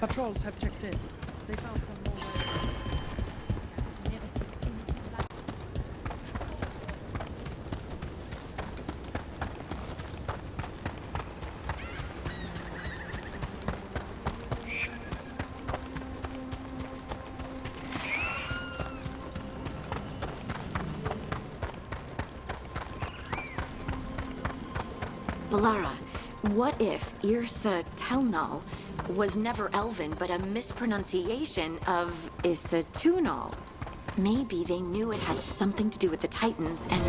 Patrols have checked in. They found some more. Balara, what if Irsa Telnal was never Elven, but a mispronunciation of Isatunal? Maybe they knew it had something to do with the Titans and...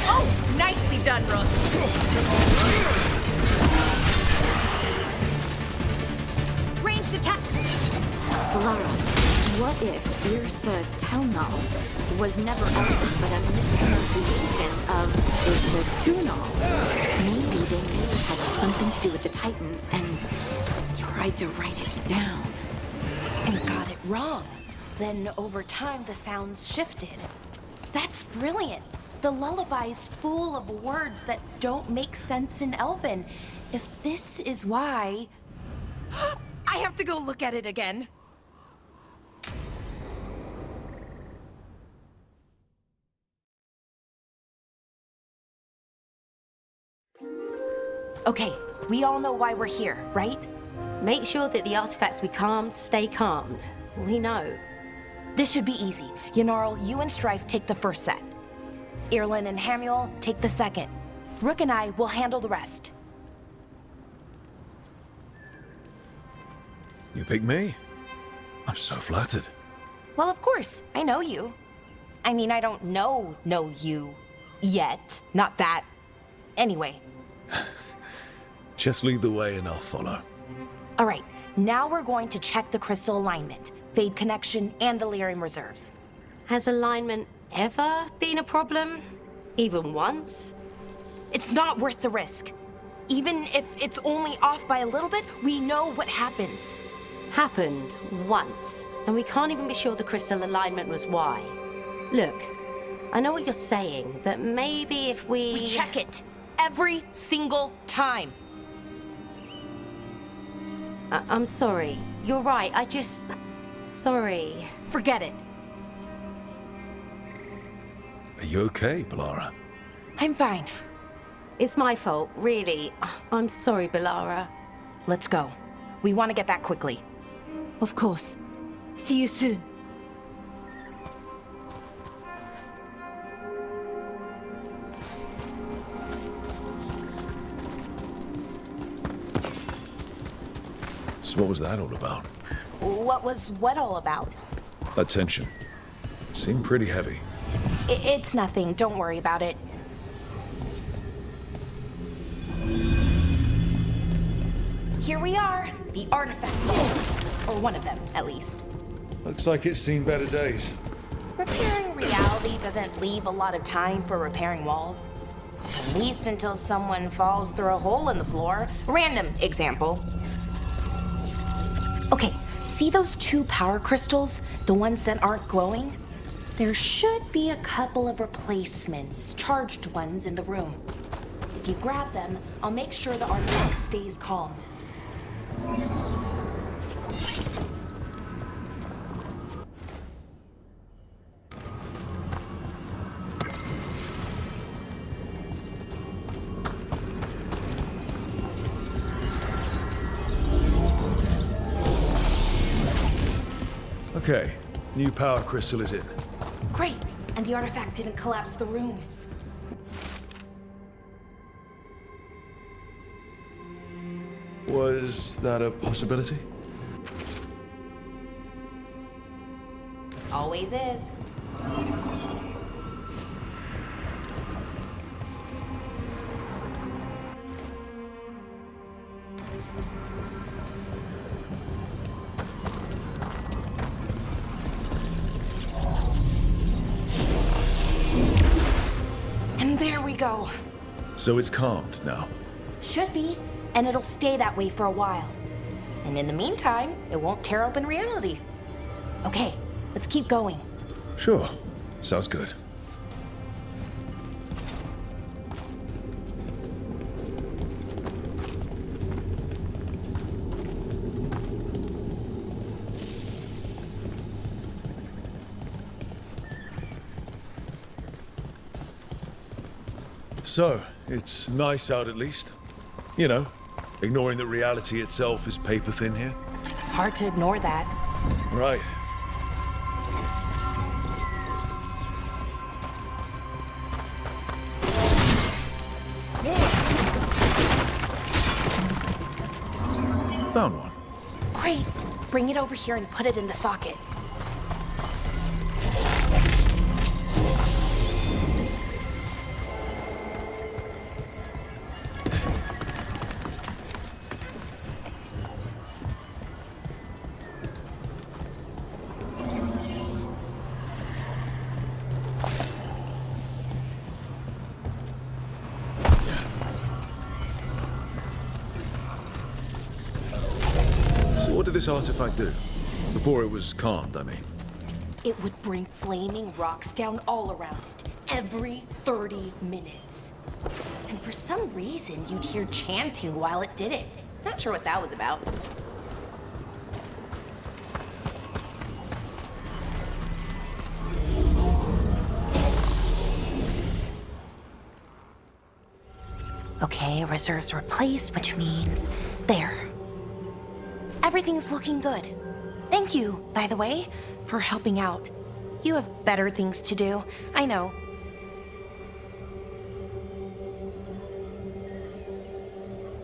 Oh, nicely done, Brooke. Ranged attack. Balara, what if Irsa Telnal was never Elven, but a mispronunciation of Isatunal? Maybe they knew it had something to do with the Titans and tried to write it down. And got it wrong. Then over time, the sounds shifted. That's brilliant. The lullaby's full of words that don't make sense in Elven. If this is why... I have to go look at it again. Okay, we all know why we're here, right? Make sure that the artifacts we calmed stay calmed. We know. This should be easy. Yanarl, you and Strife take the first set. Irlin and Hamuel take the second. Rook and I will handle the rest. You pick me? I'm so flattered. Well, of course, I know you. I mean, I don't know you yet. Not that. Anyway. Just lead the way and I'll follow. All right, now we're going to check the crystal alignment, Fade connection, and the Lyrium reserves. Has alignment ever been a problem? Even once? It's not worth the risk. Even if it's only off by a little bit, we know what happens. Happened once, and we can't even be sure the crystal alignment was why. Look, I know what you're saying, but maybe if We check it every single time. I'm sorry. You're right, Sorry. Forget it. Are you okay, Balara? I'm fine. It's my fault, really. I'm sorry, Balara. Let's go. We want to get back quickly. Of course. See you soon. So what was that all about? What was what all about? That tension. Seemed pretty heavy. It's nothing. Don't worry about it. Here we are. The artifact vault. Or one of them, at least. Looks like it's seen better days. Repairing reality doesn't leave a lot of time for repairing walls. At least until someone falls through a hole in the floor. Random example. Okay, see those two power crystals? The ones that aren't glowing? There should be a couple of replacements, charged ones in the room. If you grab them, I'll make sure the artifact stays calmed. Okay, new power crystal is in. Great, and the artifact didn't collapse the room. Was that a possibility? Always is. And there we go. So it's calmed now. Should be, and it'll stay that way for a while. And in the meantime, it won't tear open reality. Okay, let's keep going. Sure. Sounds good. So, it's nice out at least. You know, ignoring that reality itself is paper thin here. Hard to ignore that. Right. Found one. Great. Bring it over here and put it in the socket. What did this artifact do? Before it was calmed, I mean. It would bring flaming rocks down all around it, every 30 minutes. And for some reason, you'd hear chanting while it did it. Not sure what that was about. Okay, reserves replaced, which means there. Everything's looking good. Thank you, by the way, for helping out. You have better things to do, I know.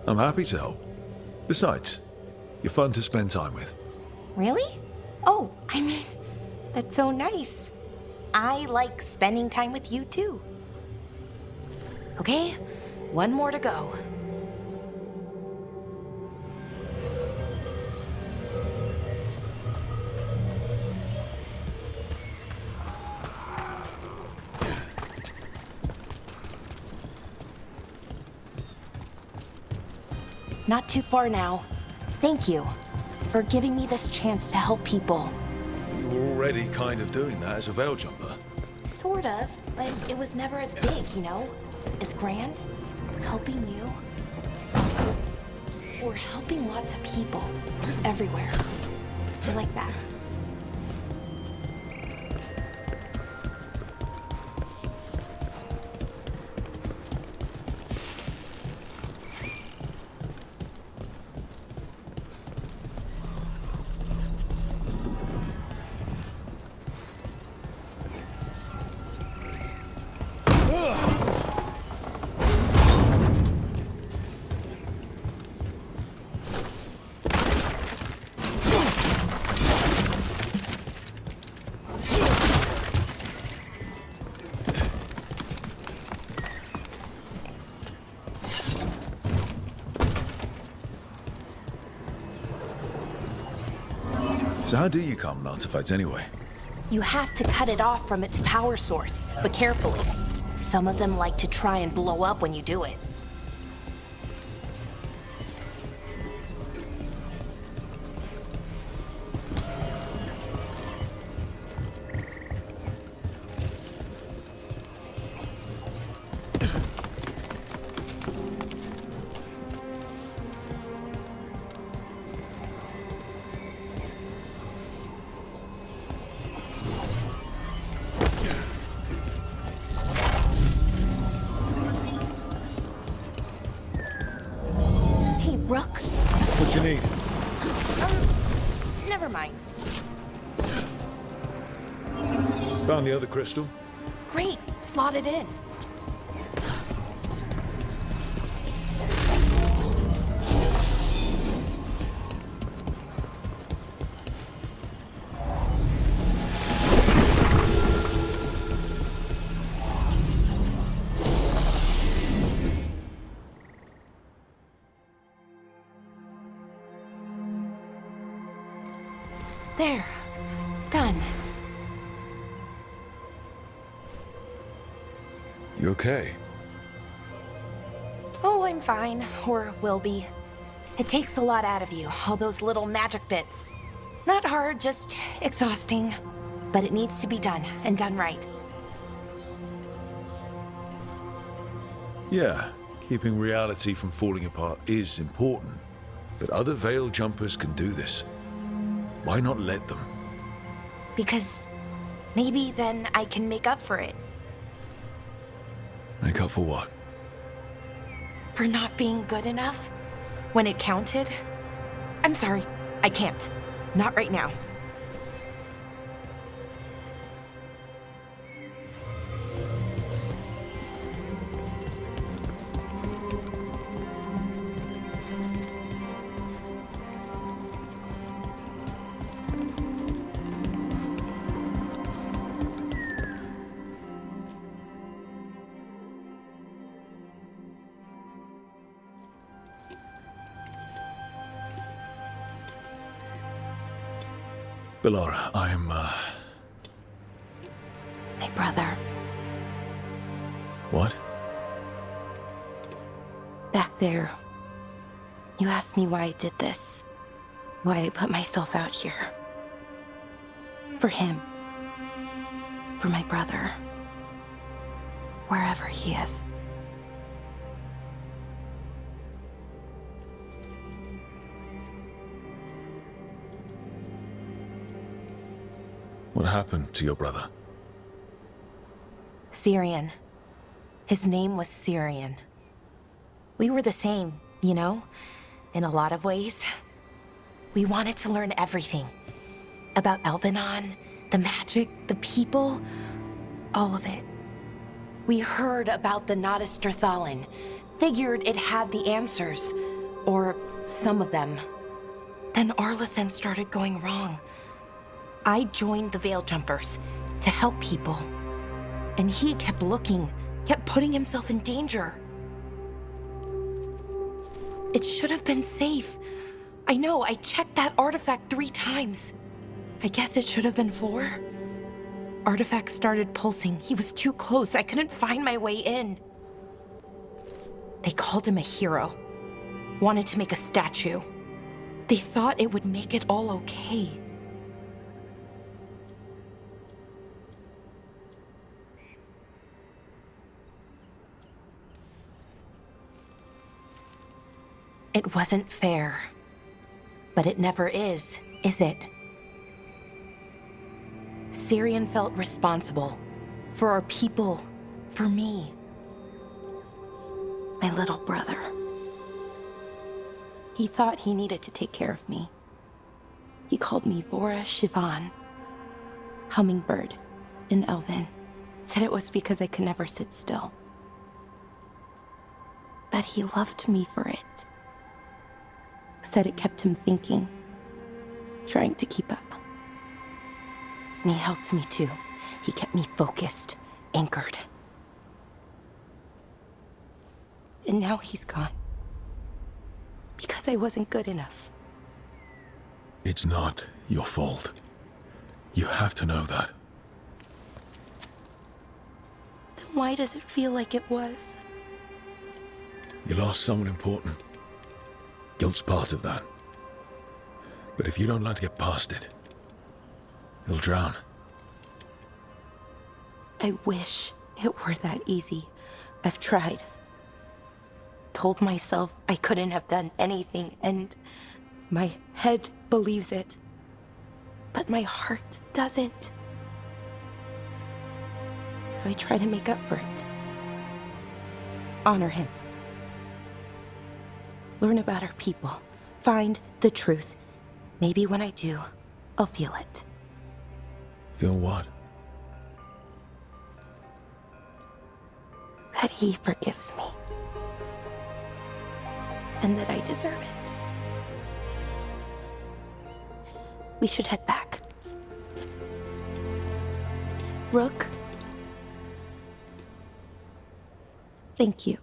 I'm happy to help. Besides, you're fun to spend time with. Really? Oh, I mean, that's so nice. I like spending time with you too. Okay, one more to go. Not too far now. Thank you for giving me this chance to help people. You were already kind of doing that as a veil jumper. Sort of, but it was never as big, you know? As grand. Helping you. Or helping lots of people. Everywhere. I like that. So how do you calm an artifact anyway? You have to cut it off from its power source, but carefully. Some of them like to try and blow up when you do it. Rook? What you need? Never mind. Found the other crystal. Great, slot it in. There. Done. You okay? Oh, I'm fine. Or will be. It takes a lot out of you, all those little magic bits. Not hard, just exhausting. But it needs to be done, and done right. Yeah, keeping reality from falling apart is important. But other veil jumpers can do this. Why not let them? Because maybe then I can make up for it. Make up for what? For not being good enough when it counted. I'm sorry, I can't. Not right now. Bellara, I'm, My brother. What? Back there. You asked me why I did this. Why I put myself out here. For him. For my brother. Wherever he is. What happened to your brother? Syrian. His name was Syrian. We were the same, you know? In a lot of ways. We wanted to learn everything. About Elvenon, the magic, the people, all of it. We heard about the Notisterthalin, figured it had the answers, or some of them. Then Arlathan started going wrong. I joined the Veil Jumpers to help people. And he kept looking, kept putting himself in danger. It should have been safe. I know, I checked that artifact 3 times. I guess it should have been 4. Artifact started pulsing. He was too close. I couldn't find my way in. They called him a hero. Wanted to make a statue. They thought it would make it all okay. It wasn't fair. But it never is it? Syrian felt responsible. For our people. For me. My little brother. He thought he needed to take care of me. He called me Vora Shivan. Hummingbird. In Elven. Said it was because I could never sit still. But he loved me for it. Said it kept him thinking, trying to keep up. And he helped me too. He kept me focused, anchored. And now he's gone. Because I wasn't good enough. It's not your fault. You have to know that. Then why does it feel like it was? You lost someone important. Guilt's part of that. But if you don't learn to get past it, you'll drown. I wish it were that easy. I've tried. Told myself I couldn't have done anything, and my head believes it. But my heart doesn't. So I try to make up for it. Honor him. Learn about our people. Find the truth. Maybe when I do, I'll feel it. Feel what? That he forgives me. And that I deserve it. We should head back. Rook. Thank you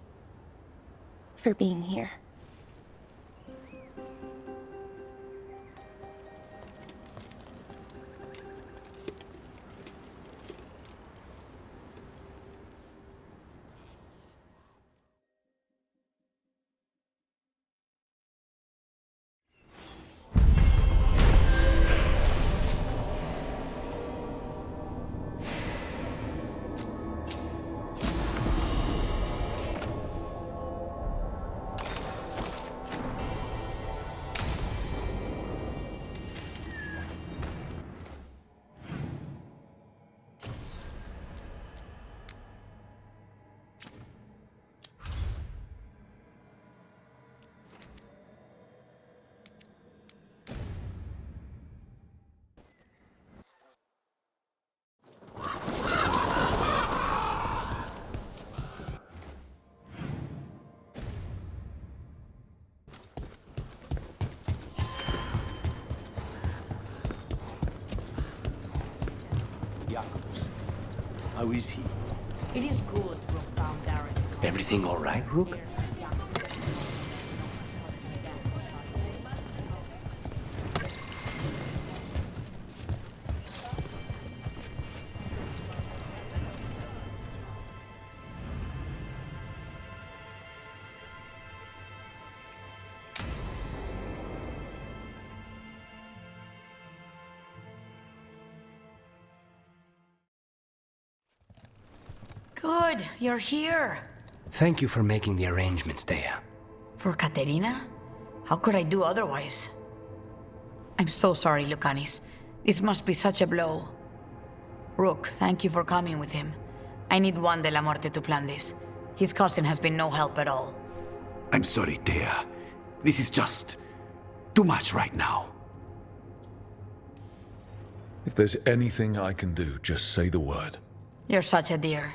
for being here. How is he? It is good, Rook found Darren's car. Everything all right, Rook? Good, you're here. Thank you for making the arrangements, Dea. For Katerina? How could I do otherwise? I'm so sorry, Lucanis. This must be such a blow. Rook, thank you for coming with him. I need Juan de la Muerte to plan this. His cousin has been no help at all. I'm sorry, Dea. This is just too much right now. If there's anything I can do, just say the word. You're such a dear.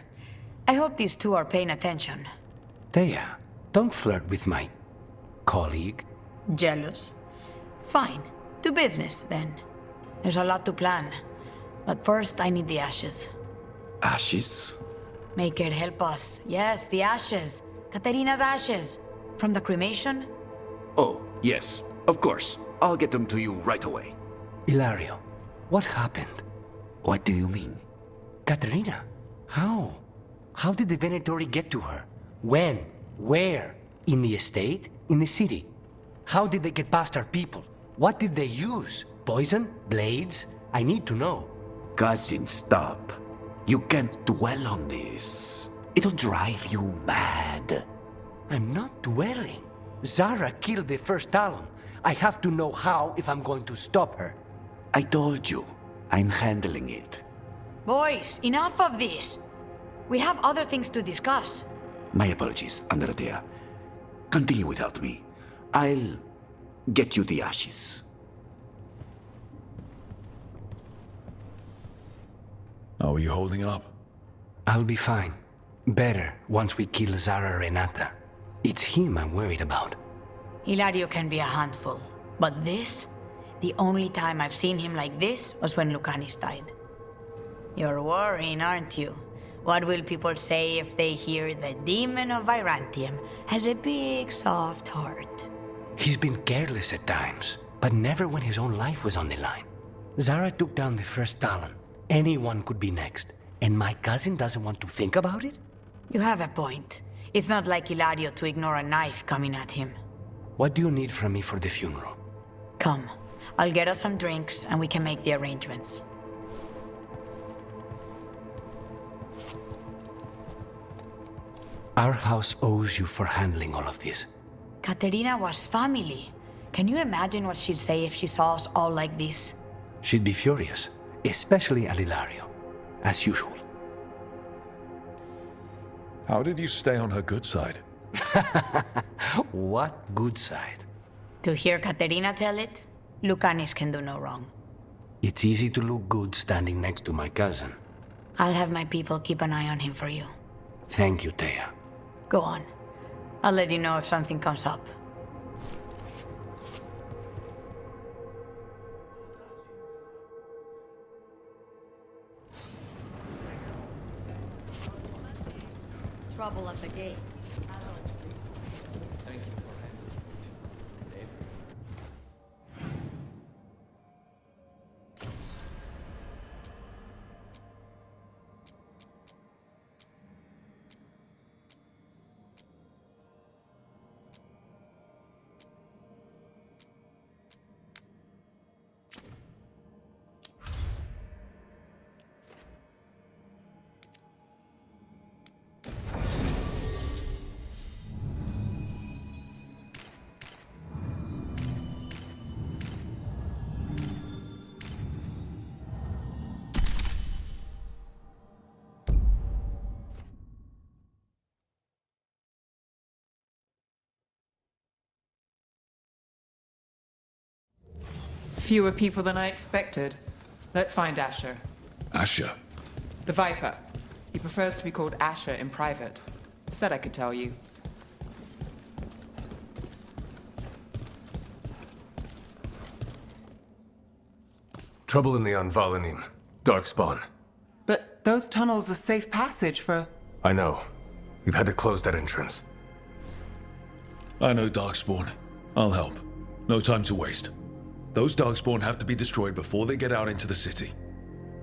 I hope these two are paying attention. Dea, don't flirt with my colleague. Jealous? Fine. To business, then. There's a lot to plan. But first, I need the ashes. Ashes? Make it help us. Yes, the ashes. Katerina's ashes. From the cremation? Oh, yes, of course. I'll get them to you right away. Ilario, what happened? What do you mean? Katerina, how? How did the Venatori get to her? When? Where? In the estate? In the city? How did they get past our people? What did they use? Poison? Blades? I need to know. Cousin, stop. You can't dwell on this. It'll drive you mad. I'm not dwelling. Zara killed the first Talon. I have to know how if I'm going to stop her. I told you, I'm handling it. Boys, enough of this. We have other things to discuss. My apologies, Andradea. Continue without me. I'll get you the ashes. How are you holding up? I'll be fine. Better once we kill Zara Renata. It's him I'm worried about. Hilario can be a handful. But this? The only time I've seen him like this was when Lucanis died. You're worrying, aren't you? What will people say if they hear the demon of Virantium has a big, soft heart? He's been careless at times, but never when his own life was on the line. Zara took down the first Talon. Anyone could be next, and my cousin doesn't want to think about it? You have a point. It's not like Hilario to ignore a knife coming at him. What do you need from me for the funeral? Come, I'll get us some drinks and we can make the arrangements. Our house owes you for handling all of this. Katerina was family. Can you imagine what she'd say if she saw us all like this? She'd be furious, especially at Hilario, as usual. How did you stay on her good side? What good side? To hear Katerina tell it, Lucanis can do no wrong. It's easy to look good standing next to my cousin. I'll have my people keep an eye on him for you. Thank you, Thea. Go on. I'll let you know if something comes up. Trouble at the gates. Fewer people than I expected. Let's find Asher. Asher. The Viper. He prefers to be called Asher in private. Said I could tell you. Trouble in the Anvalenim. Darkspawn. But those tunnels are safe passage for... I know. We've had to close that entrance. I know Darkspawn. I'll help. No time to waste. Those Darkspawn have to be destroyed before they get out into the city.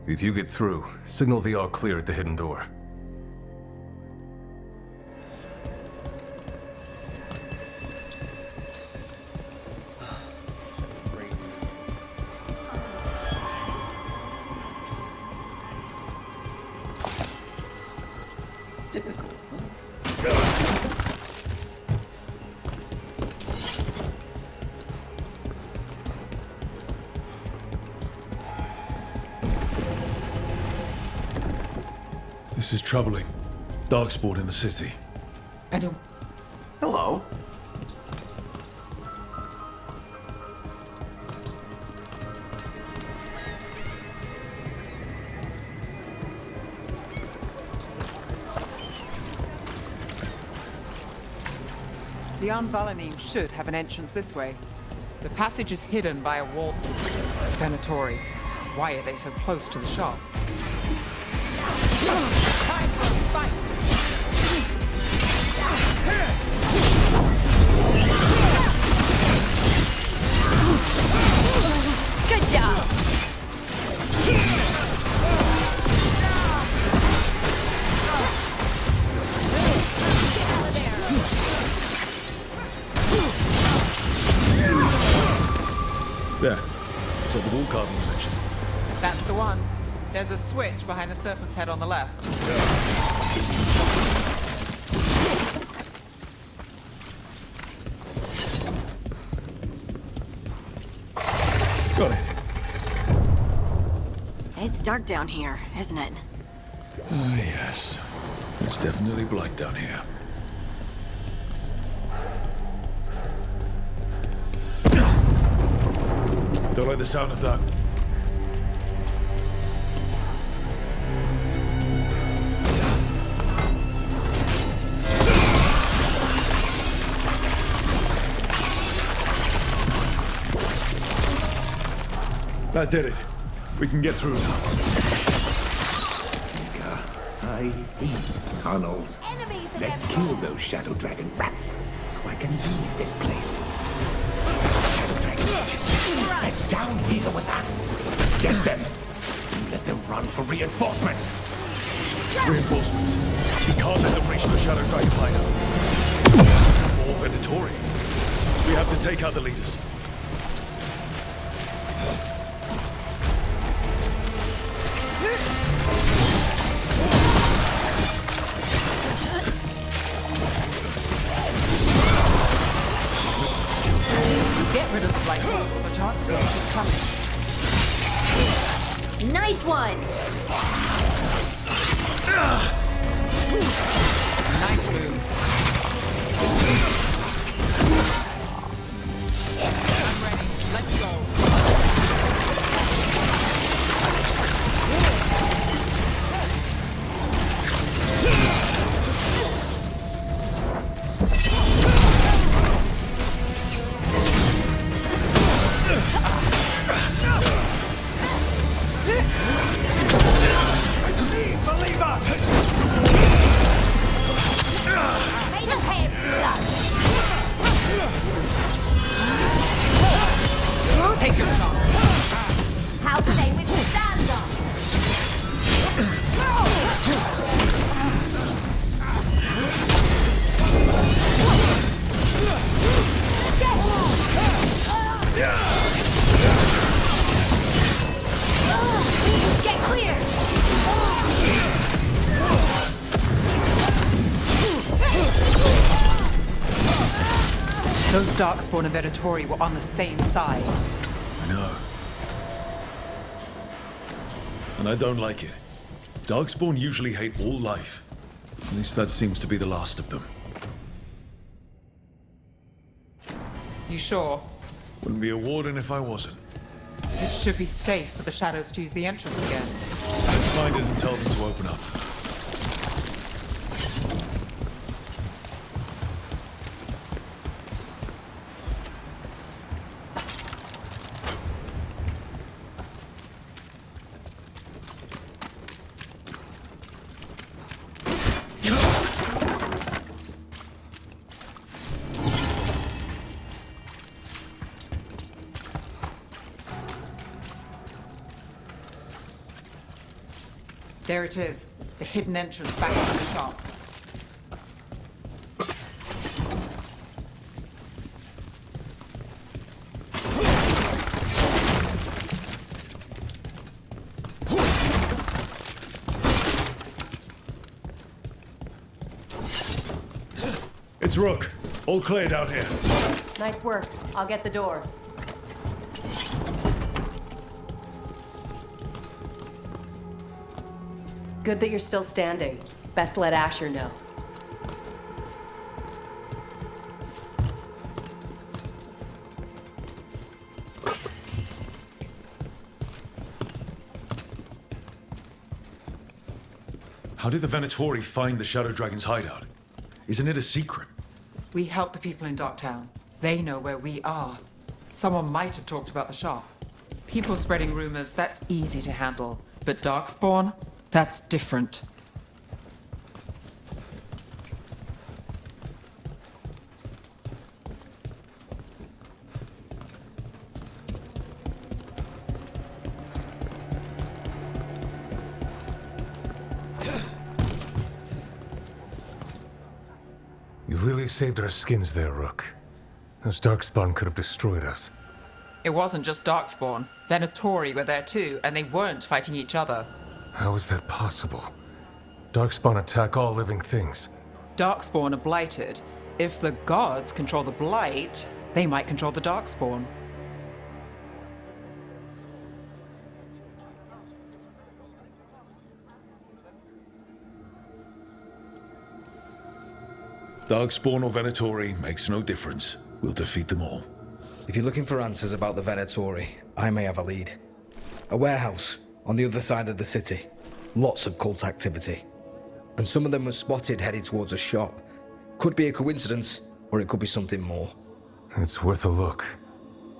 If you get through, signal the all clear at the hidden door. This is troubling. Darkspawn in the city. I don't... Hello. The Anne Valanim should have an entrance this way. The passage is hidden by a wall... Venatori. Why are they so close to the shop? Time for a fight! Good job! There. Is that the wall carving you mentioned? That's the one. There's a switch behind the serpent's head on the left. Got it. It's dark down here, isn't it? Ah, yes. It's definitely black down here. Don't like the sound of that. That did it. We can get through now. I hate tunnels. Let's kill those Shadow Dragon rats so I can leave this place. Shadow Dragon bitches, they're down here with us. Get them. Let them run for reinforcements. Reinforcements. We can't let them reach the Shadow Dragon hideout. Or Venatori. We have to take out the leaders. Get rid of the black holes or the chance of keep coming. Nice one! Nice move. I'm ready. Let's go. Believe us! Take your shot. How today we stand up! Get clear! Those Darkspawn and Venatori were on the same side. I know. And I don't like it. Darkspawn usually hate all life. At least that seems to be the last of them. You sure? Wouldn't be a warden if I wasn't. It should be safe for the shadows to use the entrance again. Let's find it and tell them to open up. There it is. The hidden entrance back into the shop. It's Rook. All clear down here. Nice work. I'll get the door. Good that you're still standing. Best let Asher know. How did the Venatori find the Shadow Dragon's hideout? Isn't it a secret? We help the people in Docktown. They know where we are. Someone might have talked about the shop. People spreading rumors, that's easy to handle. But Darkspawn? That's different. You really saved our skins there, Rook. Those Darkspawn could have destroyed us. It wasn't just Darkspawn. Venatori were there too, and they weren't fighting each other. How is that possible? Darkspawn attack all living things. Darkspawn are blighted. If the gods control the blight, they might control the Darkspawn. Darkspawn or Venatori makes no difference. We'll defeat them all. If you're looking for answers about the Venatori, I may have a lead. A warehouse on the other side of the city. Lots of cult activity. And some of them were spotted headed towards a shop. Could be a coincidence, or it could be something more. It's worth a look.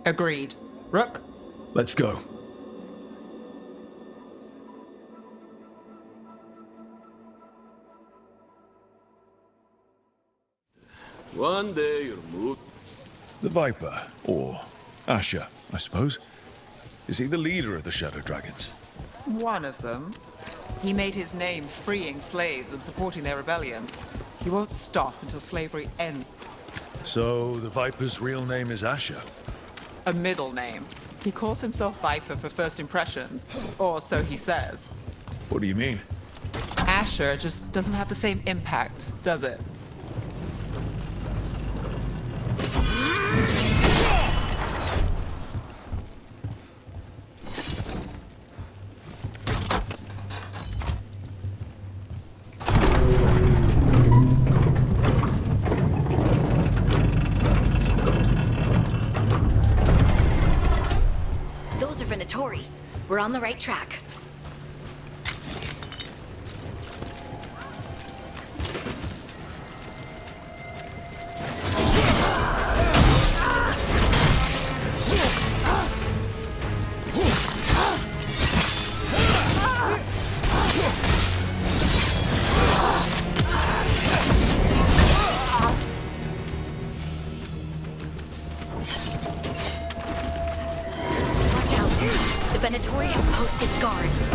Agreed. Rook? Let's go. One day you'll move. The Viper, or Asher, I suppose. Is he the leader of the Shadow Dragons? One of them. He made his name freeing slaves and supporting their rebellions. He won't stop until slavery ends. So, the Viper's real name is Asher? A middle name. He calls himself Viper for first impressions, or so he says. What do you mean? Asher just doesn't have the same impact, does it? Those are Venatori. We're on the right track. The Venatori have posted guards.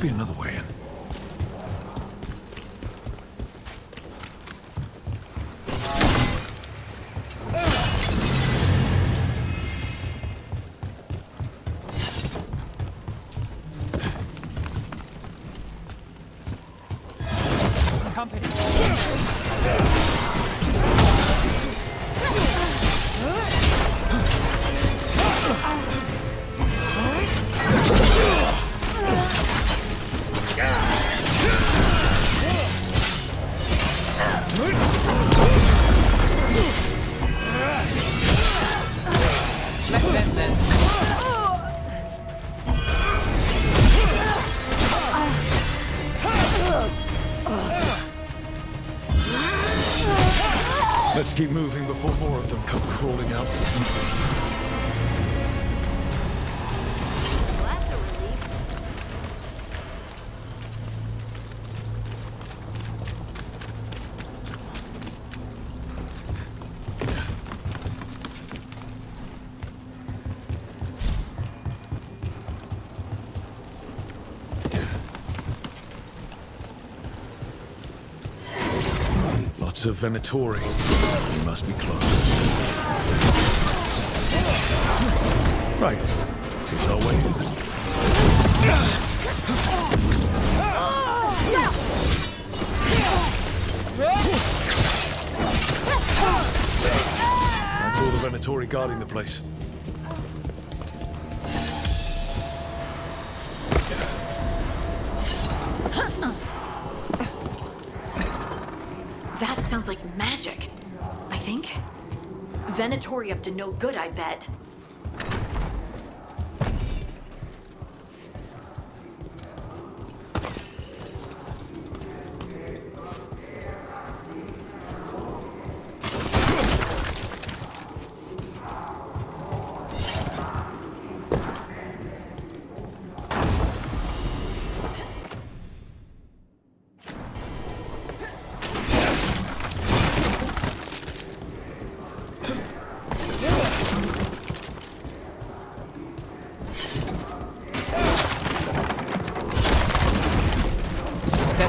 be another way in. Let's keep moving before more of them come crawling out. Well, that's a relief. Lots of Venatori. We must be close. Right. It's our way in. That's all the Venatori guarding the place. That sounds like magic, I think. Venatori up to no good, I bet.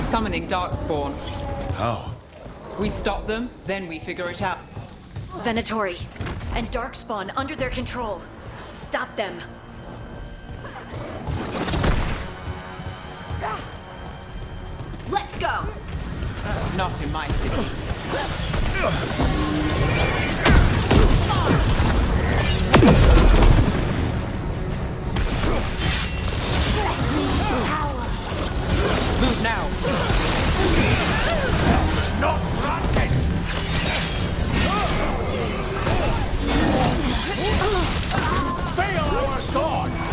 Summoning Darkspawn. How? We stop them, then we figure it out. Venatori and Darkspawn under their control. Stop them. Let's go! Not in my city. Move now. Not granted! Fail our swords!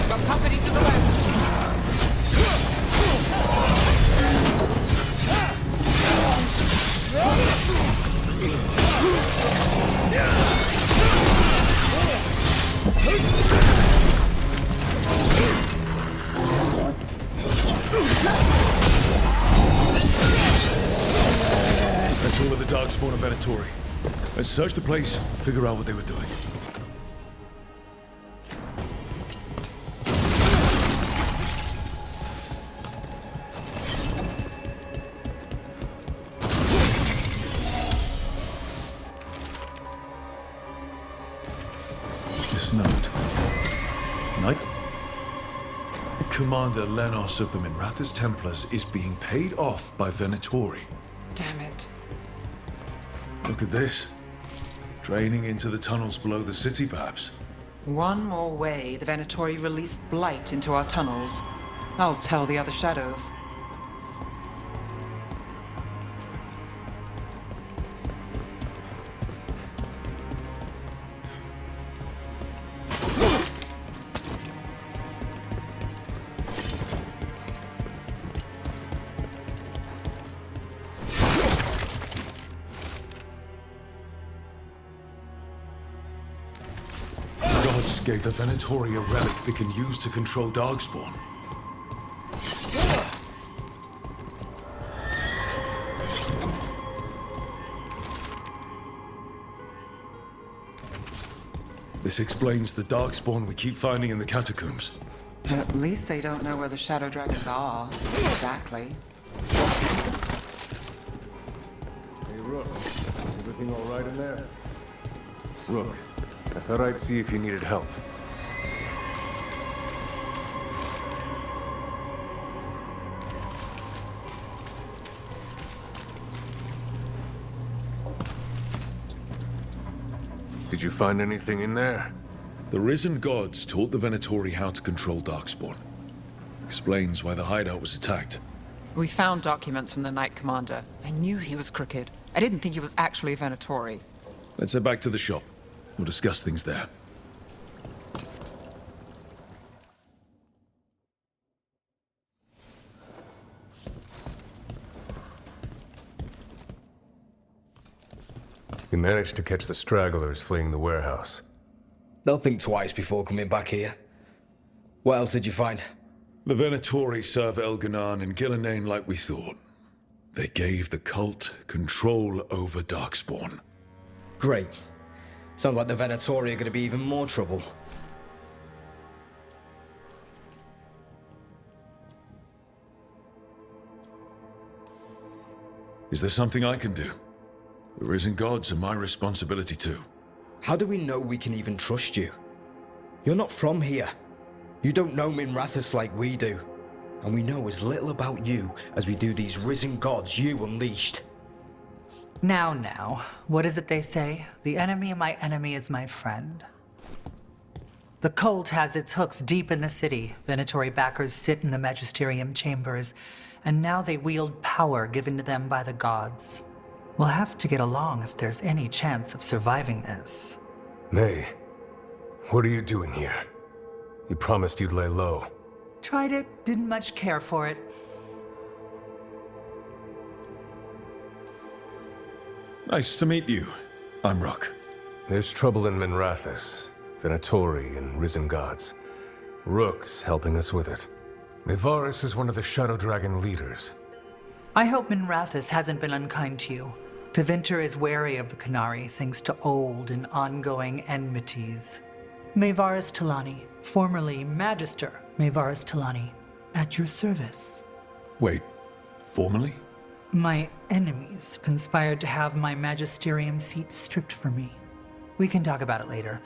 Got company to the west. That's all of the Darkspawn and Venatori. Let's search the place, figure out what they were doing. This note. Knight? Commander Lenos of the Minrathous Templars is being paid off by Venatori. Damn it. Look at this. Draining into the tunnels below the city, perhaps. One more way the Venatori released blight into our tunnels. I'll tell the other shadows. Gave the Venatori a relic they can use to control Darkspawn. This explains the Darkspawn we keep finding in the catacombs. At least they don't know where the shadow dragons are. Exactly. Hey, Rook. Everything all right in there? Rook, I thought I'd see if you needed help. Did you find anything in there? The risen gods taught the Venatori how to control Darkspawn. Explains why the hideout was attacked. We found documents from the Knight Commander. I knew he was crooked. I didn't think he was actually a Venatori. Let's head back to the shop. We'll discuss things there. You managed to catch the stragglers fleeing the warehouse. They'll think twice before coming back here. What else did you find? The Venatori serve Elganan and Gillenane like we thought. They gave the cult control over Darkspawn. Great. Sounds like the Venatori are going to be even more trouble. Is there something I can do? The risen gods are my responsibility too. How do we know we can even trust you? You're not from here. You don't know Minrathous like we do. And we know as little about you as we do these risen gods you unleashed. Now, what is it they say? The enemy of my enemy is my friend. The cult has its hooks deep in the city. Venatori backers sit in the magisterium chambers, and now they wield power given to them by the gods. We'll have to get along if there's any chance of surviving this. May, what are you doing here? You promised you'd lay low. Tried it, didn't much care for it. Nice to meet you. I'm Rook. There's trouble in Minrathous, Venatori and risen gods. Rook's helping us with it. Mevaris is one of the Shadow Dragon leaders. I hope Minrathous hasn't been unkind to you. Tevinter is wary of the Qunari thanks to old and ongoing enmities. Mevaris Talani, formerly Magister Mevaris Talani, at your service. Wait, formally? My enemies conspired to have my magisterium seat stripped from me. We can talk about it later,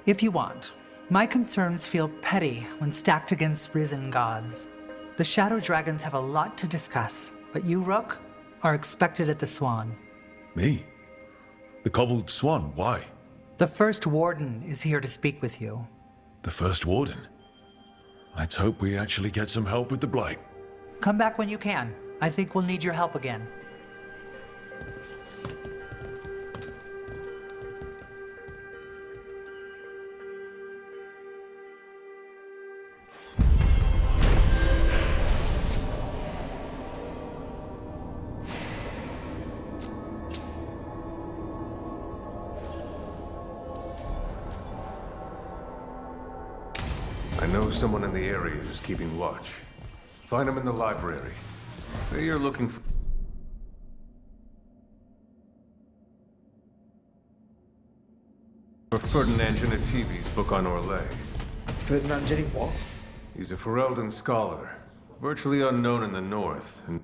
if you want. My concerns feel petty when stacked against risen gods. The Shadow Dragons have a lot to discuss, but you, Rook, are expected at the Swan. Me? The Cobbled Swan, why? The First Warden is here to speak with you. The First Warden? Let's hope we actually get some help with the Blight. Come back when you can. I think we'll need your help again. I know someone in the area who's keeping watch. Find him in the library. Say you're looking for Ferdinand Genetivi's book on Orlais. Ferdinand Genetivi what? He's a Ferelden scholar, virtually unknown in the north, and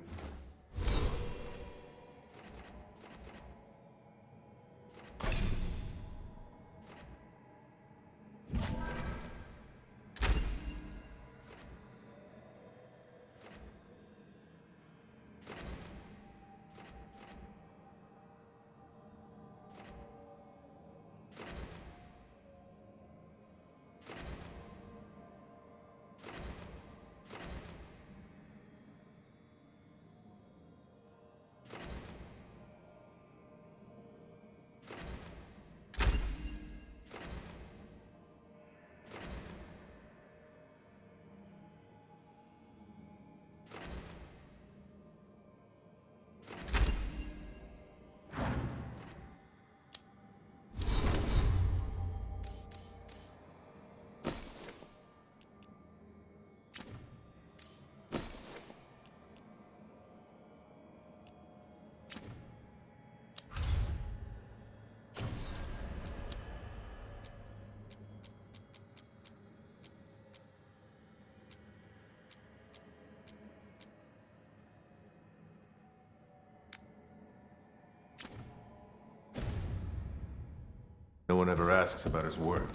No one ever asks about his work.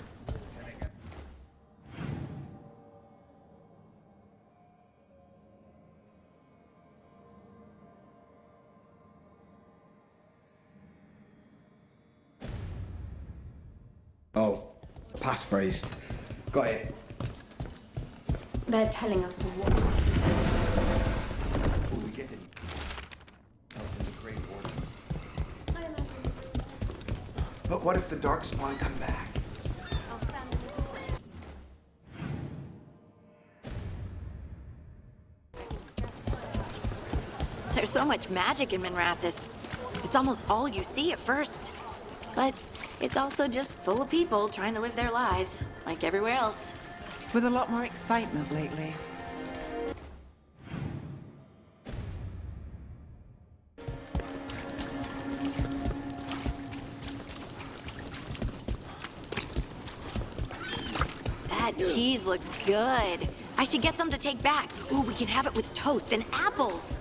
Oh, passphrase. Got it. They're telling us to walk. But what if the Darkspawn come back? There's so much magic in Minrathous. It's almost all you see at first. But it's also just full of people trying to live their lives, like everywhere else. With a lot more excitement lately. That cheese looks good. I should get some to take back. Ooh, we can have it with toast and apples.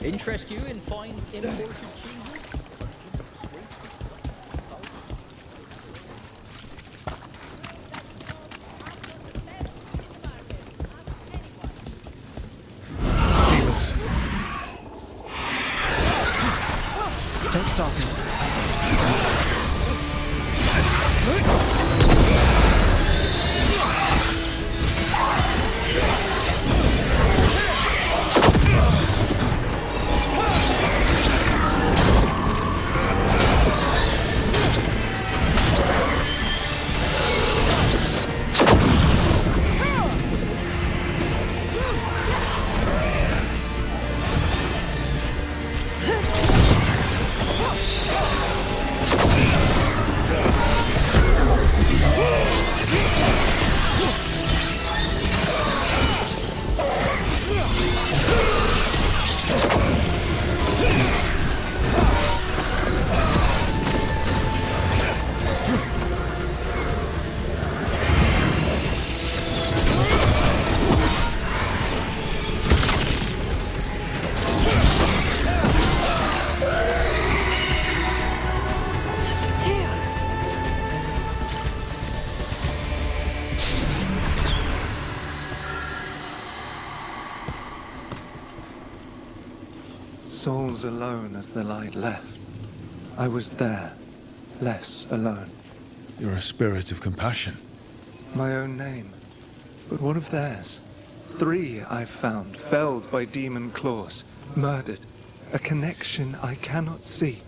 Interest you in fine imported cheeses? Demons. Don't stop him. Souls alone as the light left. I was there, less alone. You're a spirit of compassion. My own name. But what of theirs? 3 I've found, felled by demon claws, murdered. A connection I cannot see.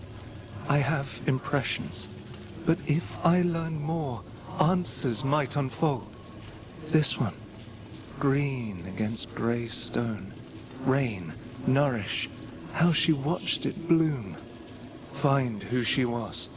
I have impressions. But if I learn more, answers might unfold. This one. Green against grey stone. Rain, nourish. How she watched it bloom. Find who she was.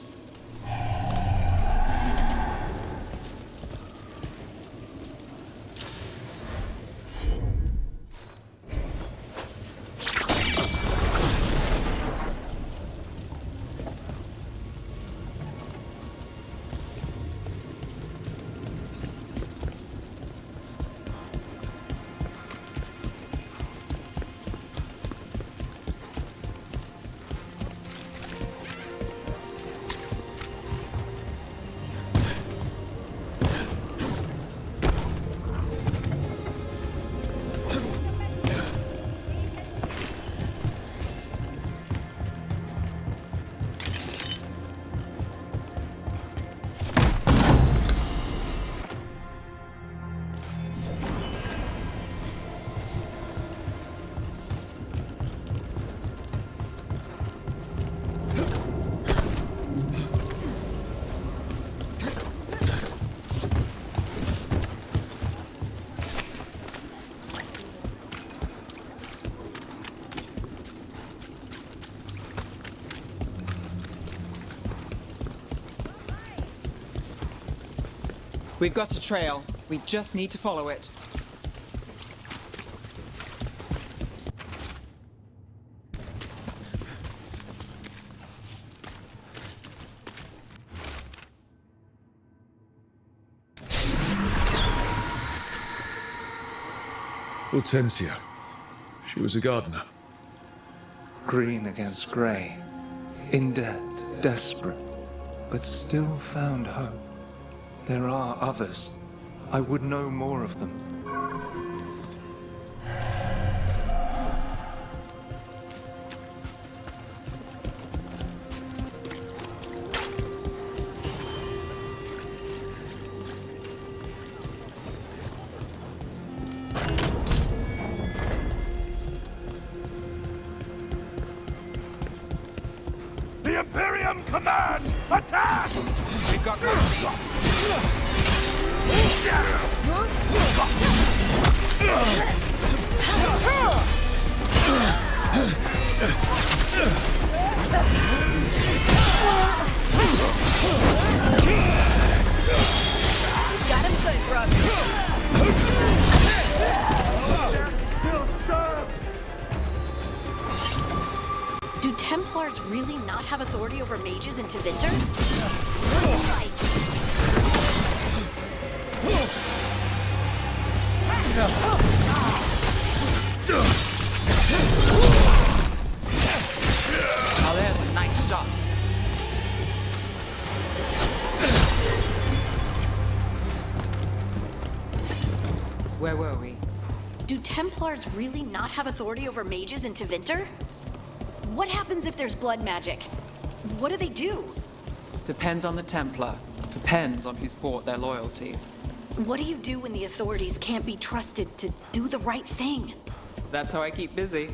We've got a trail. We just need to follow it. Hortensia. She was a gardener. Green against grey. In debt, desperate. but still found hope. There are others. I would know more of them. The Imperium command! Attack! We've got company. Got him good, brother. Do Templars really not have authority over mages in Tevinter? Oh, there's a nice shot. Where were we? Do Templars really not have authority over mages in Tevinter? What happens if there's blood magic? What do they do? Depends on the Templar. Depends on who's bought their loyalty. What do you do when the authorities can't be trusted to do the right thing? That's how I keep busy.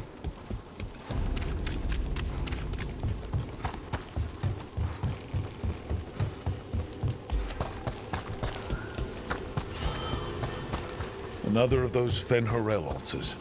Another of those Fen-Harel altars.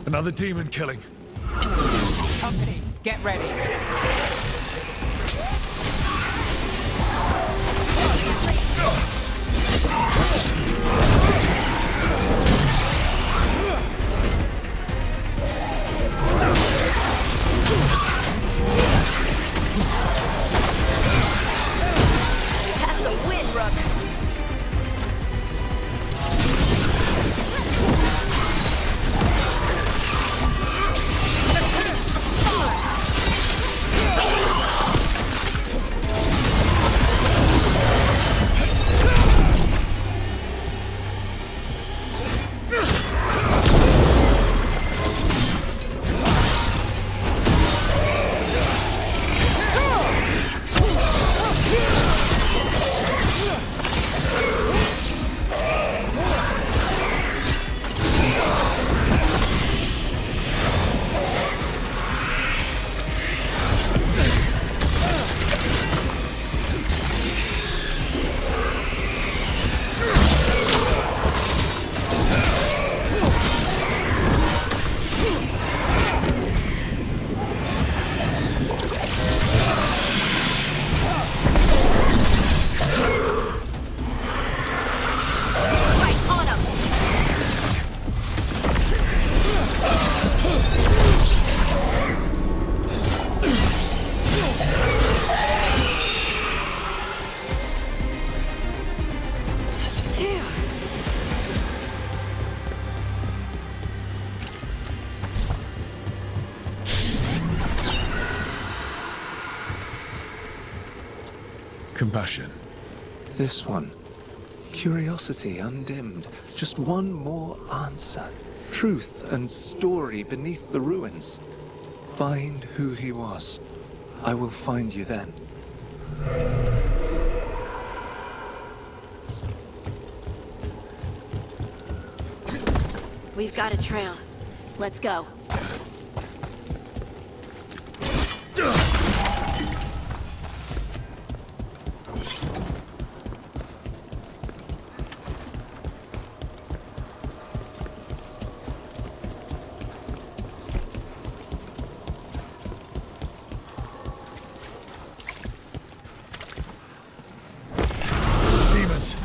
Another demon killing. Company, get ready. That's a win, Rook. Compassion. This one. Curiosity undimmed. Just one more answer. Truth and story beneath the ruins. Find who he was. I will find you then. We've got a trail. Let's go. Demons.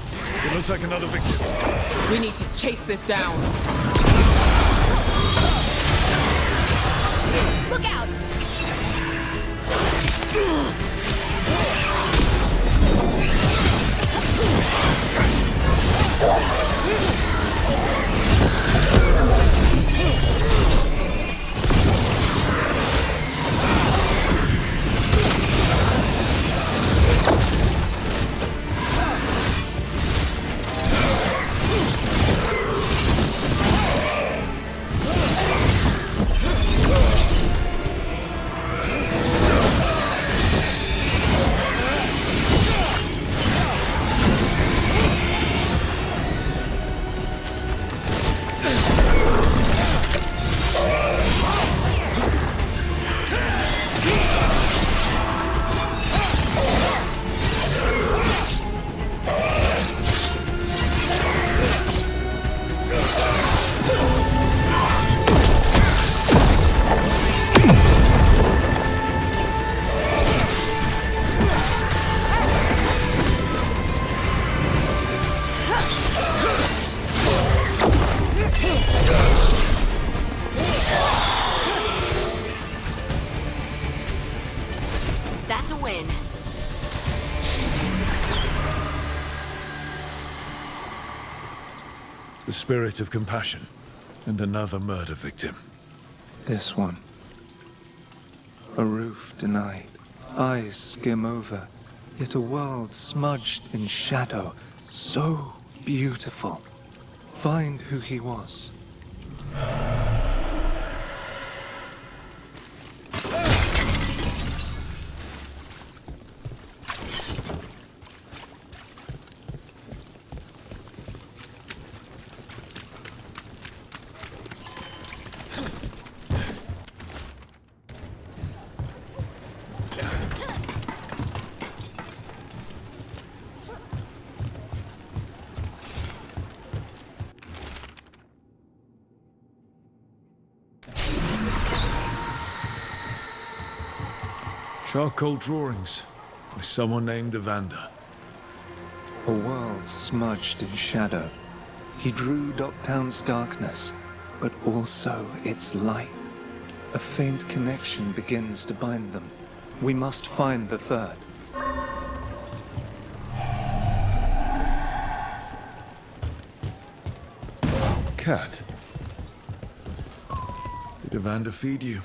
It looks like another victim. We need to chase this down. Look out! That's a win. The spirit of compassion. And another murder victim. This one. A roof denied. Eyes skim over. Yet a world smudged in shadow. So beautiful. Find who he was. Charcoal drawings by someone named Evander. A world smudged in shadow. He drew Docktown's darkness, but also its light. A faint connection begins to bind them. We must find the third. Cat. Did Evander feed you?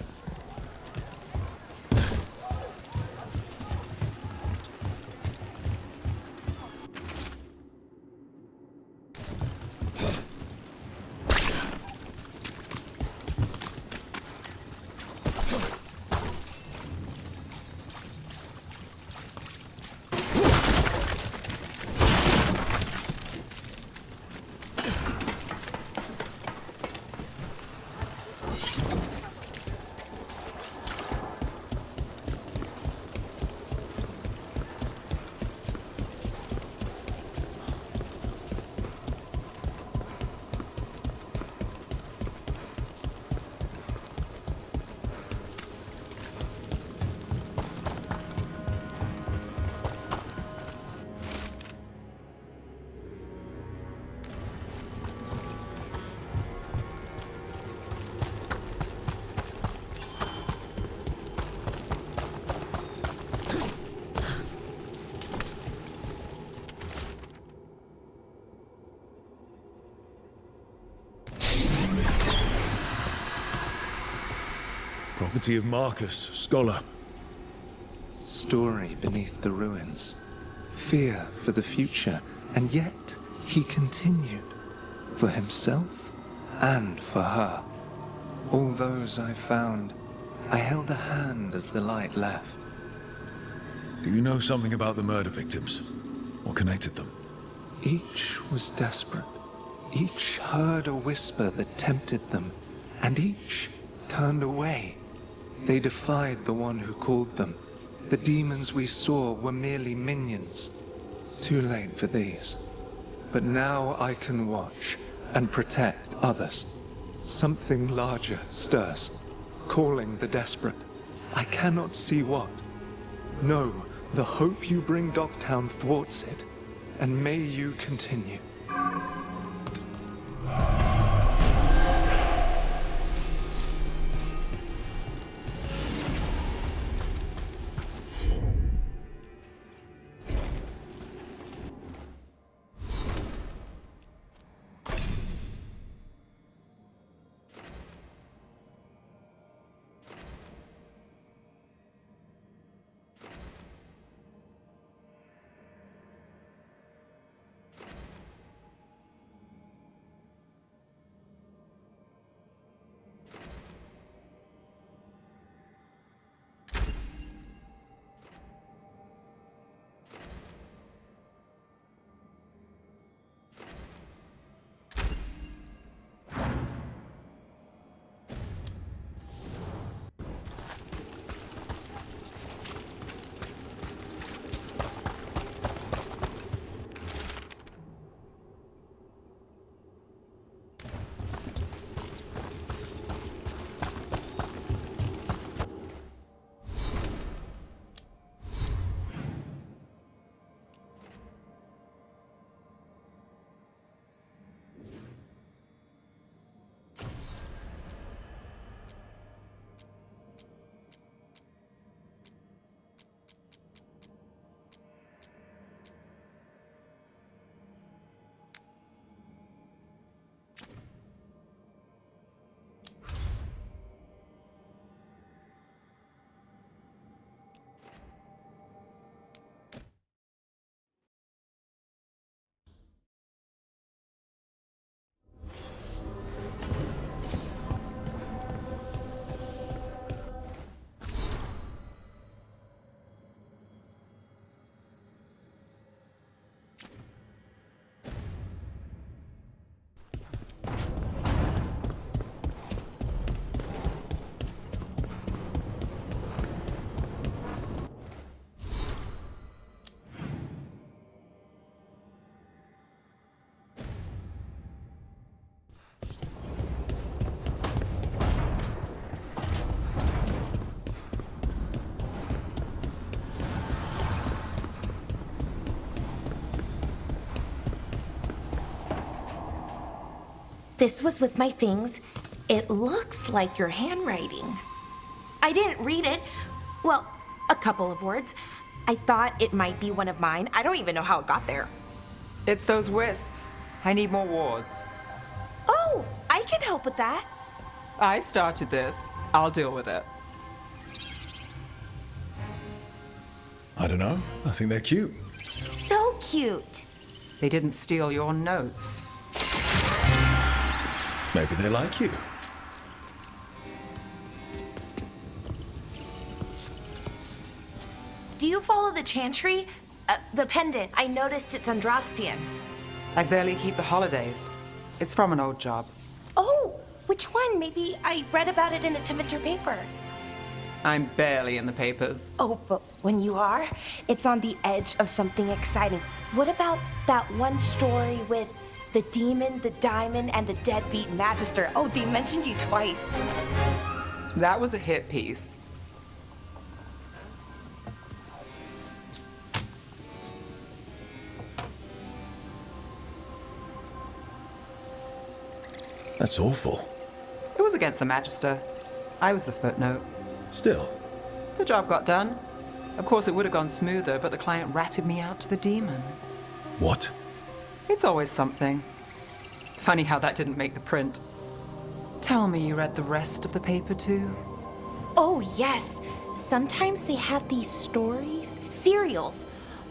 Property of Marcus, scholar. Story beneath the ruins. Fear for the future, and yet he continued. For himself and for her. All those I found, I held a hand as the light left. Do you know something about the murder victims? What connected them? Each was desperate. Each heard a whisper that tempted them, and each turned away. They defied the one who called them. The demons we saw were merely minions. Too late for these. But now I can watch and protect others. Something larger stirs, calling the desperate. I cannot see what. No, the hope you bring Docktown thwarts it, and may you continue. this was with my things. It looks like your handwriting. I didn't read it. Well, a couple of words. I thought it might be one of mine. I don't even know how it got there. It's those wisps. I need more wards. Oh, I can help with that. I started this. I'll deal with it. I don't know. I think they're cute. So cute. They didn't steal your notes. Maybe they like you. Do you follow the chantry? The pendant. I noticed it's Andrastian. I barely keep the holidays. It's from an old job. Oh, which one? Maybe I read about it in a Timitar paper. I'm barely in the papers. Oh, but when you are, it's on the edge of something exciting. What about that one story with the demon, the diamond, and the deadbeat magister? Oh, they mentioned you twice. That was a hit piece. That's awful. It was against the Magister. I was the footnote. Still. The job got done. Of course, it would have gone smoother, but the client ratted me out to the demon. What? It's always something. Funny how that didn't make the print. Tell me you read the rest of the paper too? Oh, yes. Sometimes they have these stories, serials.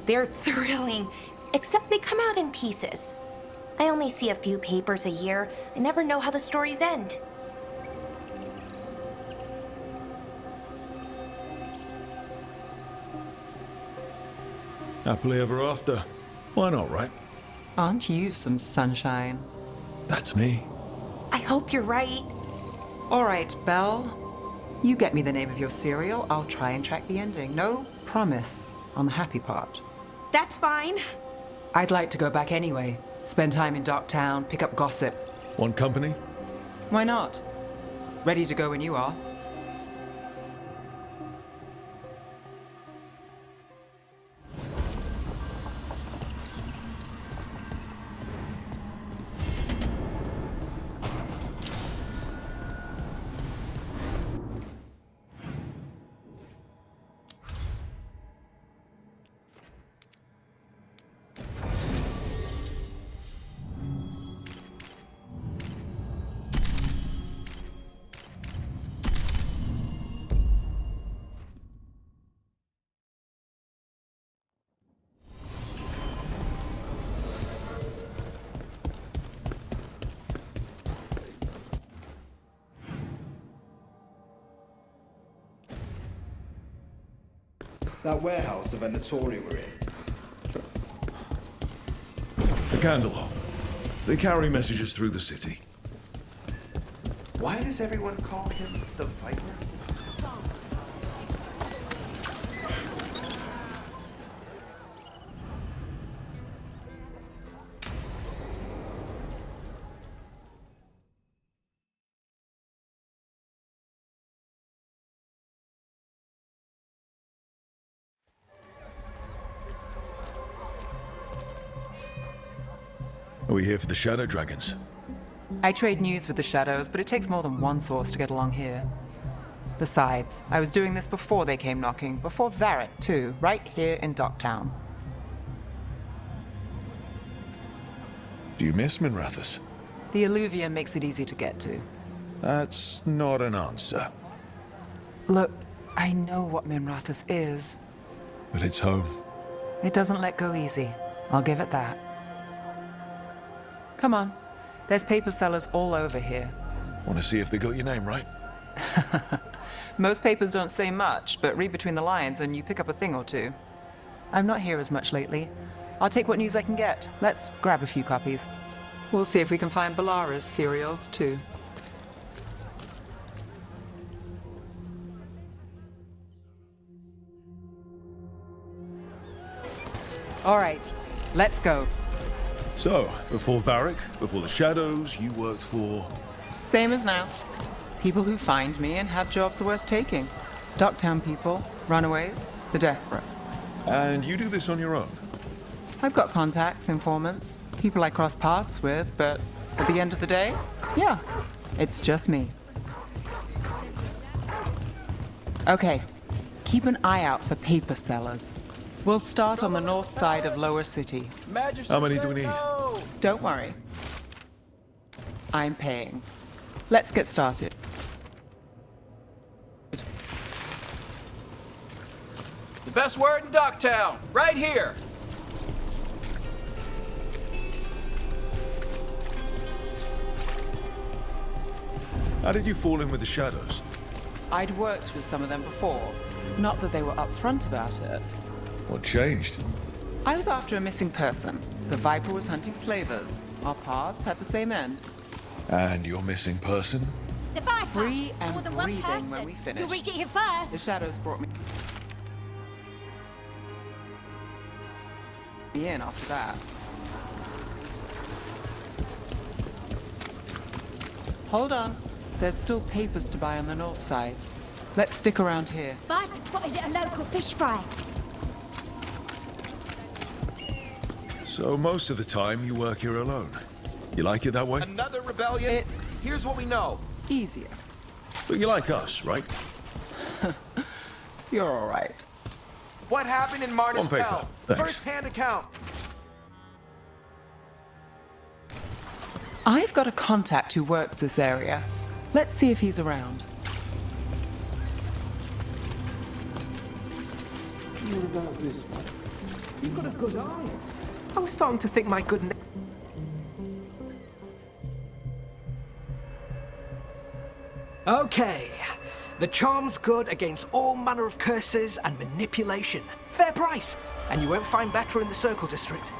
They're thrilling, except they come out in pieces. I only see a few papers a year. I never know how the stories end. Happily ever after. Why not, right? Aren't you some sunshine? That's me. I hope you're right. All right, Belle. You get me the name of your serial. I'll try and track the ending. No promise on the happy part. That's fine. I'd like to go back anyway. Spend time in Darktown, pick up gossip. Want company? Why not? Ready to go when you are. That warehouse the Venatori were in. The Candle. They carry messages through the city. Why does everyone call him the Viper? Are we here for the Shadow Dragons? I trade news with the Shadows, but it takes more than one source to get along here. Besides, I was doing this before they came knocking, before Varrett, too, right here in Darktown. Do you miss Minrathous? The Alluvium makes it easy to get to. That's not an answer. Look, I know what Minrathous is. But it's home. It doesn't let go easy. I'll give it that. Come on. There's paper sellers all over here. Want to see if they got your name right? Most papers don't say much, but read between the lines and you pick up a thing or two. I'm not here as much lately. I'll take what news I can get. Let's grab a few copies. We'll see if we can find Balara's serials, too. All right, let's go. So, before Varric, before the Shadows, you worked for... Same as now. People who find me and have jobs worth taking. Darktown people, runaways, the desperate. And you do this on your own? I've got contacts, informants, people I cross paths with, but At the end of the day, yeah, it's just me. Okay, keep an eye out for paper sellers. We'll start on the north side of Lower City. How many do we need? Don't worry. I'm paying. Let's get started. The best word in Ducktown, right here. How did you fall in with the shadows? I'd worked with some of them before. Not that they were upfront about it. What changed? I was after a missing person. The Viper was hunting slavers. Our paths had the same end. And your missing person? The Viper! Free and More than one breathing person. when we finished. You'll reach it here first. The shadows brought me in after that. Hold on. There's still papers to buy on the north side. Let's stick around here. Viper spotted at a local fish fry. So most of the time you work here alone. You like it that way? Another rebellion? Here's what we know. Easier. But you like us, right? You're all right. What happened in Martis On paper, Pell? thanks. First-hand account. I've got a contact who works this area. Let's see if he's around. What about this one? You've got a good eye. I was starting to think my good. Okay. The charm's good against all manner of curses and manipulation. Fair price. And you won't find better in the Circle District.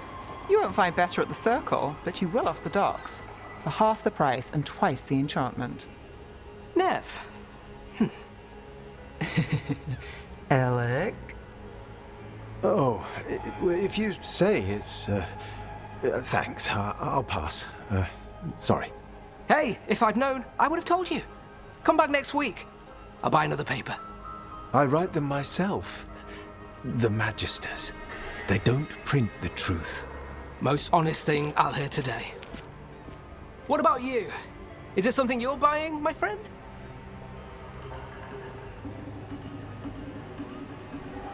You won't find better at the Circle, but you will off the docks. For half the price and twice the enchantment. Nev. Alec? Oh, if you say it's, thanks. I'll pass. Sorry. Hey, if I'd known, I would have told you. Come back next week. I'll buy another paper. I write them myself. The Magisters. They don't print the truth. Most honest thing I'll hear today. What about you? Is it something you're buying, my friend?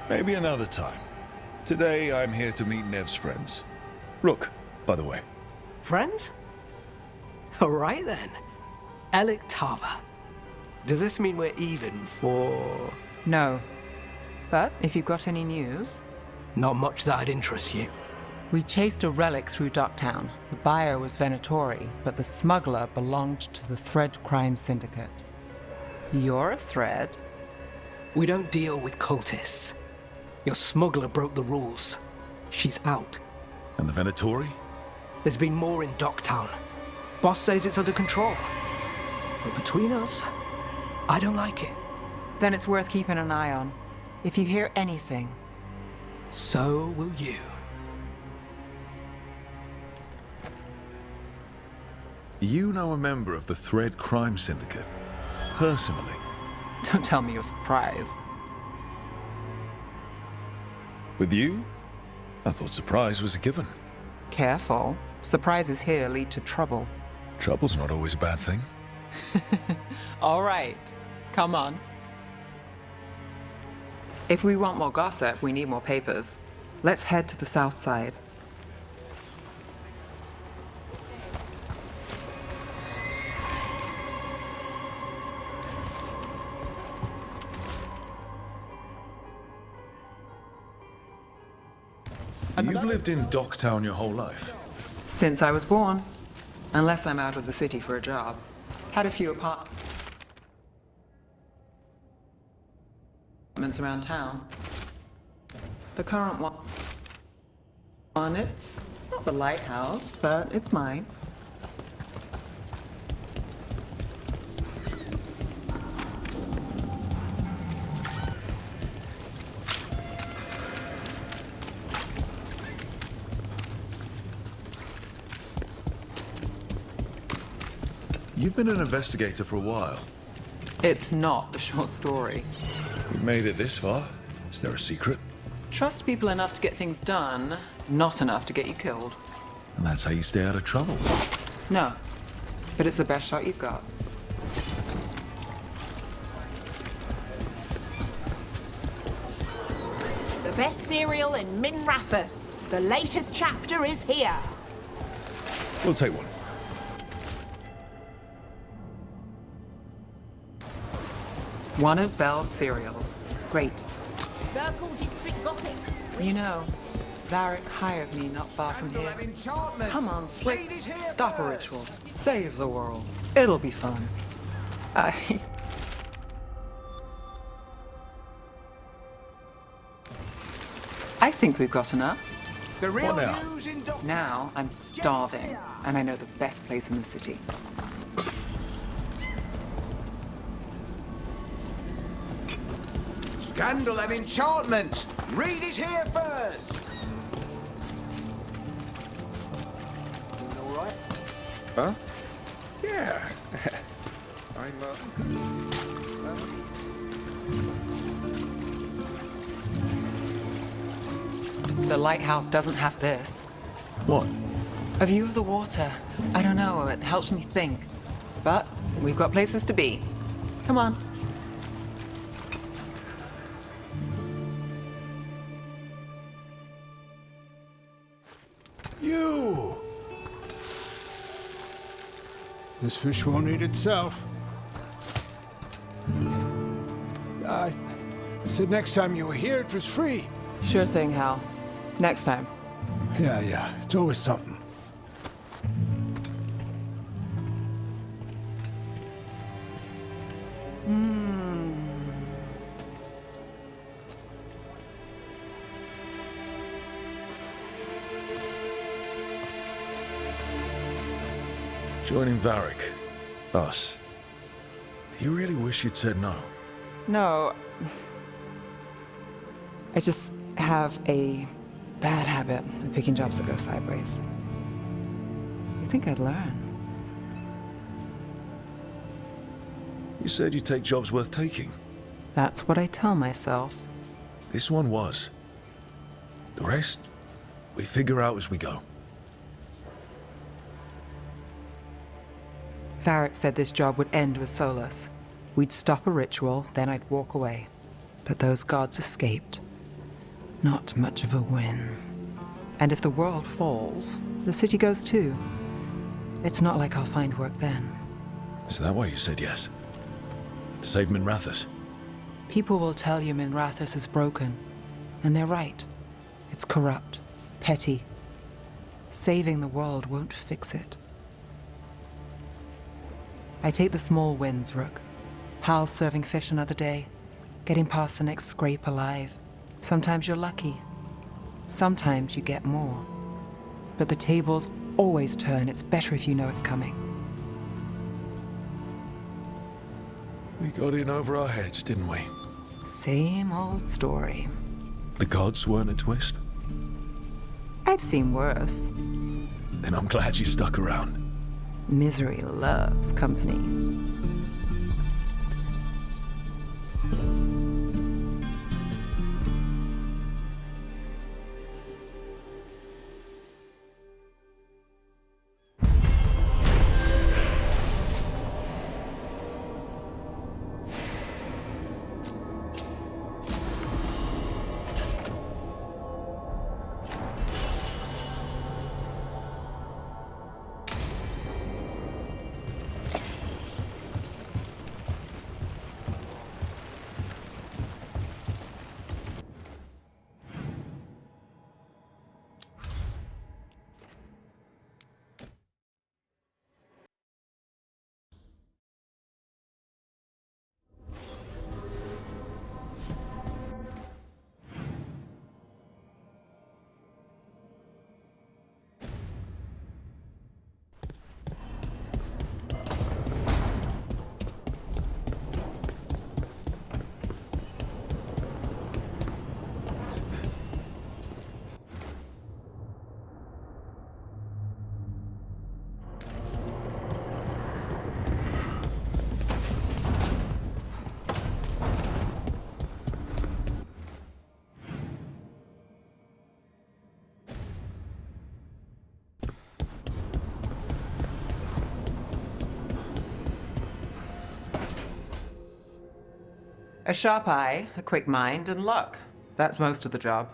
Maybe another time. Today I'm here to meet Nev's friends. Rook, by the way. Friends? All right then. Alec Tava. Does this mean we're even for... No. But if you've got any news... Not much that'd interest you. We chased a relic through Docktown. The buyer was Venatori, but the smuggler belonged to the Thread Crime Syndicate. You're a Thread? We don't deal with cultists. Your smuggler broke the rules. She's out. And the Venatori? There's been more in Docktown. Boss says it's under control. But between us, I don't like it. Then it's worth keeping an eye on. If you hear anything... So will you. You know a member of the Thread Crime Syndicate? Personally? Don't tell me you're surprised. With you? I thought surprise was a given. Careful. Surprises here lead to trouble. Trouble's not always a bad thing. All right. Come on. If we want more gossip, we need more papers. Let's head to the south side. You've lived in Docktown your whole life? Since I was born. Unless I'm out of the city for a job. Had a few apartments around town. The current one, it's not the lighthouse, but it's mine. You've been an investigator for a while. It's not a short story. We've made it this far. Is there a secret? Trust people enough to get things done, not enough to get you killed. And that's how you stay out of trouble. No, but it's the best shot you've got. The best serial in Minrathous. The latest chapter is here. We'll take one. One of Belle's cereals. Great. Circle District Gothic. You know, Varric hired me not far from here. Come on, Slick. Stop a ritual. Save the world. It'll be fun. I think we've got enough. The real now? news in Now I'm starving, and I know the best place in the city. Scandal and enchantment! Read it here first! All right? Huh? Yeah. I'm, The lighthouse doesn't have this. What? A view of the water. I don't know, it helps me think. But we've got places to be. Come on. You! This fish won't eat itself. I said next time you were here, it was free. Sure thing, Hal. Next time. Yeah, it's always something. Joining Varric. Us. Do you really wish you'd said no? No. I just have a bad habit of picking jobs that go sideways. You think I'd learn? You said you'd take jobs worth taking. That's what I tell myself. This one was. The rest, we figure out as we go. Varric said this job would end with Solus. We'd stop a ritual, then I'd walk away. But those gods escaped. Not much of a win. And if the world falls, the city goes too. It's not like I'll find work then. Is that why you said yes? To save Minrathous? People will tell you Minrathous is broken. And they're right. It's corrupt, petty. Saving the world won't fix it. I take the small wins, Rook. Hal serving fish another day. Getting past the next scrape alive. Sometimes you're lucky. Sometimes you get more. But the tables always turn. It's better if you know it's coming. We got in over our heads, didn't we? Same old story. The gods weren't a twist? I've seen worse. Then I'm glad you stuck around. Misery loves company. A sharp eye, a quick mind, and luck. That's most of the job.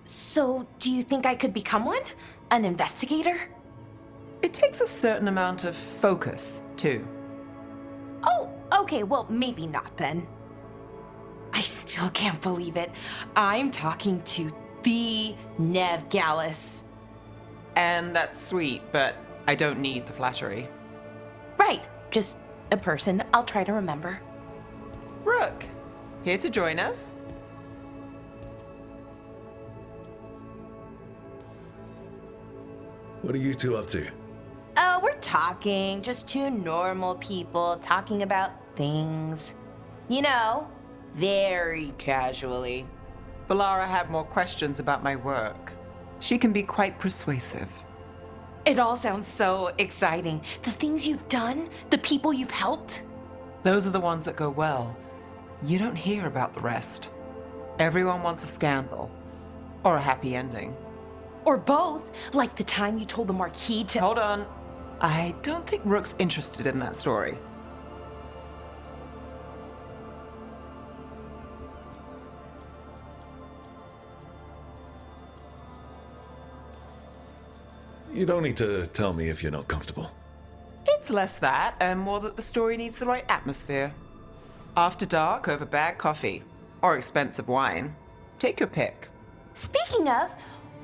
So, do you think I could become one? An investigator? It takes a certain amount of focus, too. Oh, okay, well, maybe not then. I still can't believe it. I'm talking to the Nev Gallus. And that's sweet, but I don't need the flattery. Right, just a person I'll try to remember. Rook, here to join us? What are you two up to? We're talking, just two normal people talking about things. You know, very casually. Balara had more questions about my work. She can be quite persuasive. It all sounds so exciting. The things you've done, the people you've helped. Those are the ones that go well. You don't hear about the rest. Everyone wants a scandal. Or a happy ending. Or both, like the time you told the Marquis to— Hold on. I don't think Rook's interested in that story. You don't need to tell me if you're not comfortable. It's less that, and more that the story needs the right atmosphere. After dark over bad coffee. Or expensive wine. Take your pick. Speaking of,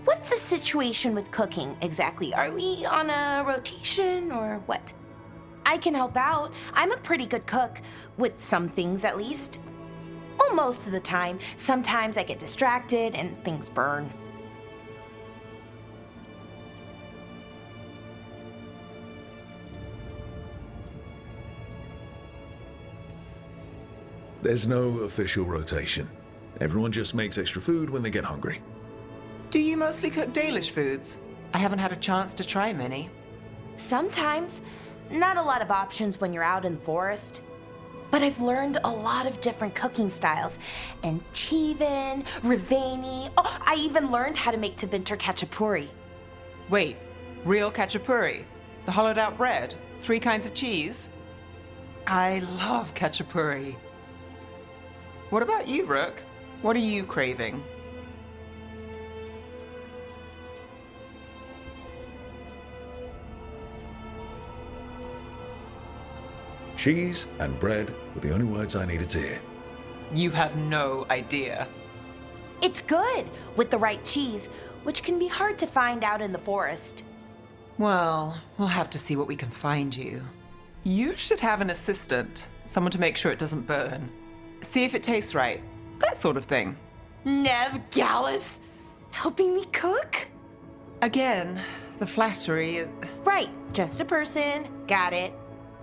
what's the situation with cooking exactly? Are we on a rotation or what? I can help out. I'm a pretty good cook, with some things at least. Well, most of the time. Sometimes I get distracted and things burn. There's no official rotation. Everyone just makes extra food when they get hungry. Do you mostly cook Dalish foods? I haven't had a chance to try many. Sometimes. Not a lot of options when you're out in the forest. But I've learned a lot of different cooking styles. And Tivin, Rivani. Oh, I even learned how to make Tevinter Khachapuri. Wait, real khachapuri? The hollowed out bread? 3 kinds of cheese? I love khachapuri. What about you, Rook? What are you craving? Cheese and bread were the only words I needed to hear. You have no idea. It's good, with the right cheese, which can be hard to find out in the forest. Well, we'll have to see what we can find you. You should have an assistant, someone to make sure it doesn't burn. See if it tastes right, that sort of thing. Nev Gallus, helping me cook? Again, the flattery. Right, just a person, got it.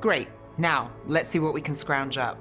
Great, now let's see what we can scrounge up.